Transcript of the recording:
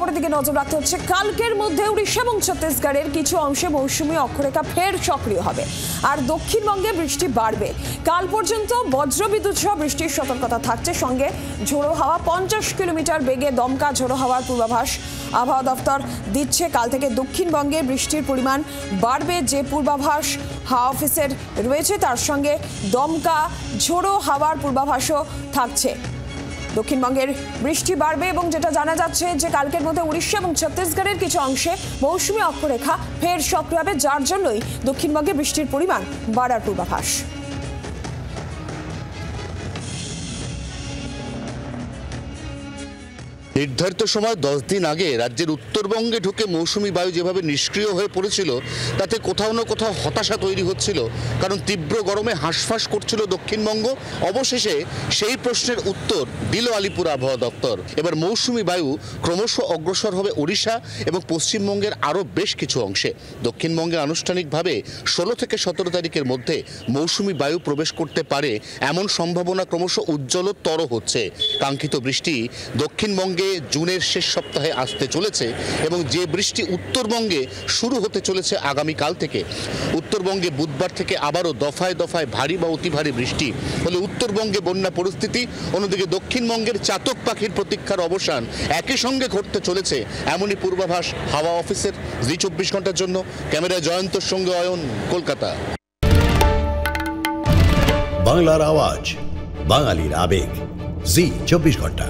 খবরের দিকে নজর রাখতে হচ্ছে। কালকের মধ্যে উড়িষ্যা এবং ছত্তিশগড়ের কিছু অংশে মৌসুমী অক্ষরেখা ফের সক্রিয় হবে আর দক্ষিণবঙ্গে বৃষ্টি বাড়বে। কাল পর্যন্ত বজ্রবিদ্যুৎ সহ বৃষ্টির সতর্কতা থাকছে, সঙ্গে ঝোড়ো হাওয়া 50 কিলোমিটার বেগে দমকা ঝোড়ো হাওয়ার পূর্বাভাস আবহাওয়া দপ্তর দিচ্ছে। কাল থেকে দক্ষিণবঙ্গে বৃষ্টির পরিমাণ বাড়বে, যে পূর্বাভাস হাওয়া অফিসের রয়েছে তার সঙ্গে দমকা ঝোড়ো হাওয়ার পূর্বাভাসও থাকছে। দক্ষিণবঙ্গের বৃষ্টি বাড়বে এবং যেটা জানা যাচ্ছে যে কালকের মধ্যে উড়িষ্যা এবং ছত্তিশগড়ের কিছু অংশে মৌসুমী অক্ষরেখা ফের সক্রিয় হবে, যার জন্যই দক্ষিণবঙ্গে বৃষ্টির পরিমাণ বাড়ার পূর্বাভাস। নির্ধারিত সময় 10 দিন আগে রাজ্যের উত্তরবঙ্গে ঢুকে মৌসুমী বায়ু যেভাবে নিষ্ক্রিয় হয়ে পড়েছিল, তাতে কোথাও না কোথাও হতাশা তৈরি হচ্ছিল, কারণ তীব্র গরমে হাঁসফাঁস করছিল দক্ষিণবঙ্গ। অবশেষে সেই প্রশ্নের উত্তর দিল আলিপুর আবহাওয়া দপ্তর। এবার মৌসুমী বায়ু ক্রমশ অগ্রসর হবে ওড়িশা এবং পশ্চিমবঙ্গের আরও বেশ কিছু অংশে। দক্ষিণবঙ্গে আনুষ্ঠানিকভাবে 16 থেকে 17 তারিখের মধ্যে মৌসুমী বায়ু প্রবেশ করতে পারে এমন সম্ভাবনা ক্রমশ উজ্জ্বলতর হচ্ছে। কাঙ্ক্ষিত বৃষ্টি দক্ষিণবঙ্গে জুনের শেষ সপ্তাহে আসতে চলেছে এবং যে বৃষ্টি উত্তরবঙ্গে শুরু হতে চলেছে আগামীকাল থেকে। উত্তরবঙ্গে বুধবার থেকে আবারও দফায় দফায় ভারী বা অতি ভারী বৃষ্টি ফলে উত্তরবঙ্গে বন্যা পরিস্থিতি, অন্যদিকে দক্ষিণবঙ্গের চাতক পাখির প্রতীক্ষার অবসান একই সঙ্গে ঘটতে চলেছে, এমনই পূর্বাভাস হাওয়া অফিসের। জি 24 ঘন্টার জন্য ক্যামেরায় জয়ন্তর সঙ্গে অয়ন, কলকাতা। বাংলার আওয়াজ, বাঙালির আবেগ, জি 24 ঘন্টা।